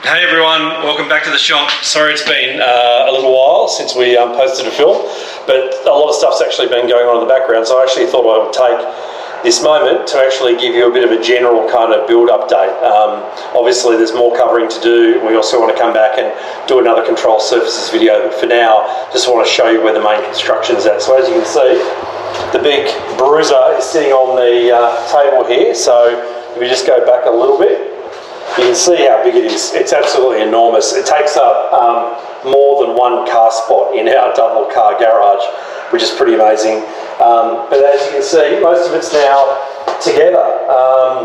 Hey everyone, welcome back to the shop. Sorry it's been a little while since we posted a film, but a lot of stuff's actually been going on in the background, so I actually thought I would take this moment to actually give you a bit of a general kind of build update. Obviously there's more covering to do. We also want to come back and do another control surfaces video, but for now just want to show you where the main construction is at. So as you can see, the big Bruiser is sitting on the table here, so if we just go back a little bit, you can see how big it is. It's absolutely enormous. It takes up more than one car spot in our double car garage, which is pretty amazing. But as you can see, most of it's now together.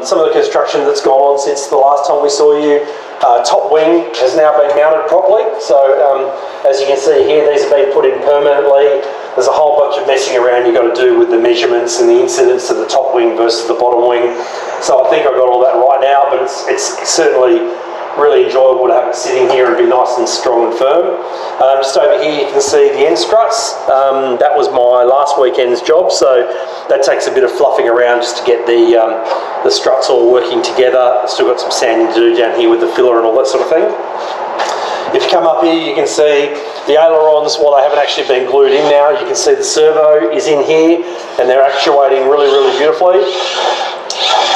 Some of the construction that's gone on since the last time we saw you, top wing has now been mounted properly. So as you can see here, these have been put in permanently. There's a whole bunch of messing around you've got to do with the measurements and the incidence of the top wing versus the bottom wing. So I think I've got all that right now, but it's certainly really enjoyable to have it sitting here and be nice and strong and firm. Just over here you can see the end struts. That was my last weekend's job, so that takes a bit of fluffing around just to get the struts all working together. Still got some sanding to do down here with the filler and all that sort of thing. If you come up here, you can see the ailerons, while they haven't actually been glued in now, you can see the servo is in here and they're actuating really, really beautifully.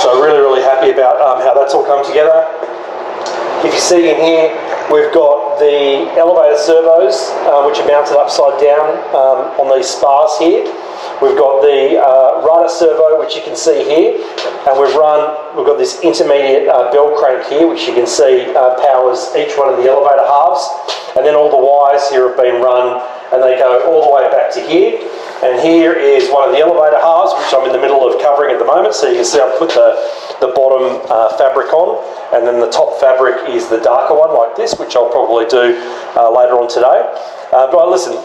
So really happy about how that's all come together. If you see in here, we've got the elevator servos, which are mounted upside down on these spars here. We've got the rudder servo, which you can see here, and we've got this intermediate bell crank here, which you can see powers each one of the elevator halves, and then all the wires here have been run, and they go all the way back to here. And here is one of the elevator halves, which I'm in the middle of covering at the moment. So you can see I've put the bottom fabric on, and then the top fabric is the darker one like this, which I'll probably do later on today. But listen,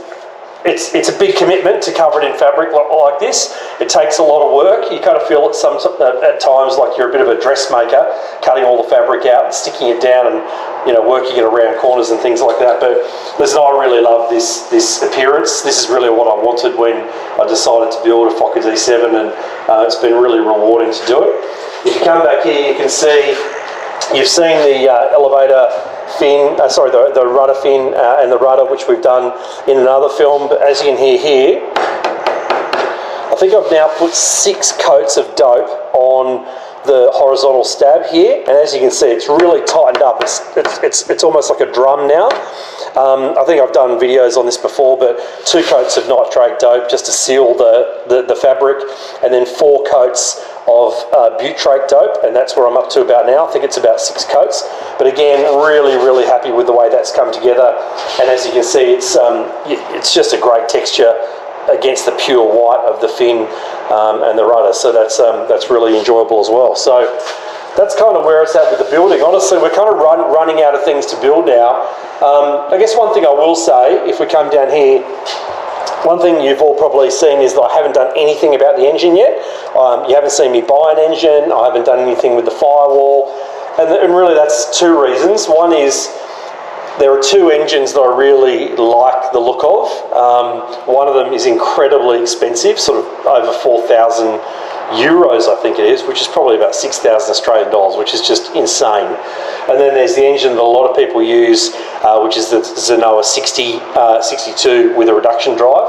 it's a big commitment to cover it in fabric like this. It takes a lot of work. You kind of feel at times like you're a bit of a dressmaker, cutting all the fabric out and sticking it down and working it around corners and things like that. But listen, I really love this appearance. This is really what I wanted when I decided to build a Fokker D.VII, and it's been really rewarding to do it. If you come back here, you can see, you've seen the elevator fin, the rudder fin and the rudder, which we've done in another film, but as you can hear here, I think I've now put 6 coats of dope on the horizontal stab here, and as you can see, it's really tightened up. It's almost like a drum now. I think I've done videos on this before, but 2 coats of nitrate dope just to seal the fabric, and then 4 coats of butyrate dope, and that's where I'm up to about now. I think it's about 6 coats, but again, really happy with the way that's come together. And as you can see, it's just a great texture against the pure white of the fin and the rudder, so that's really enjoyable as well. So that's kind of where it's at with the building. Honestly, we're kind of running out of things to build now. I guess one thing I will say, if we come down here, one thing you've all probably seen is that I haven't done anything about the engine yet. You haven't seen me buy an engine. I haven't done anything with the firewall. And really that's 2 reasons. One is there are 2 engines that I really like the look of. One of them is incredibly expensive, sort of over 4,000 euros I think it is, which is probably about 6,000 Australian dollars, which is just insane. And then there's the engine that a lot of people use, which is the Zenoa 62 with a reduction drive,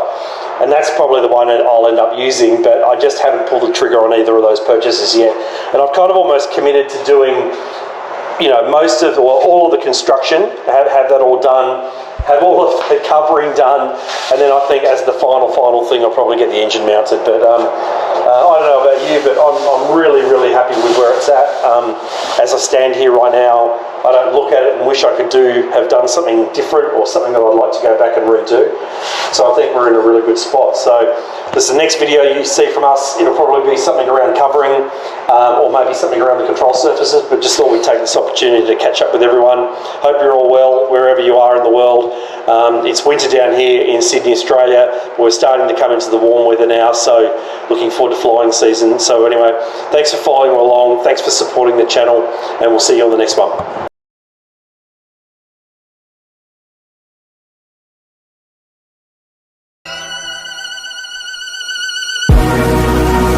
and that's probably the one that I'll end up using, but I just haven't pulled the trigger on either of those purchases yet. And I've kind of almost committed to doing all of the construction, have that all done, have all of the covering done, and then I think as the final thing I'll probably get the engine mounted. But I don't know about you, but I'm really happy with where it's at. As I stand here right now, I don't look at it and wish I could have done something different or something that I'd like to go back and redo. So I think we're in a really good spot. So this is the next video you see from us. It'll probably be something around covering or maybe something around the control surfaces, but just thought we'd take this opportunity to catch up with everyone. Hope you're all well wherever you are in the world. It's winter down here in Sydney, Australia. We're starting to come into the warm weather now, so looking forward to flying season. So anyway, thanks for following along, thanks for supporting the channel, and we'll see you on the next one.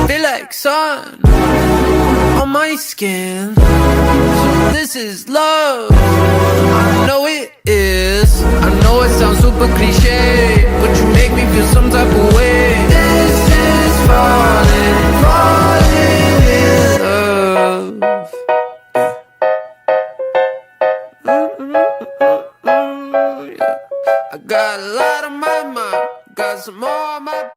Feel like sun on my skin. So this is love. I know it is. I know it sounds super cliche, but you make me feel some type of way. This is falling, falling in love. Yeah. I got a lot on my mind, got some more on my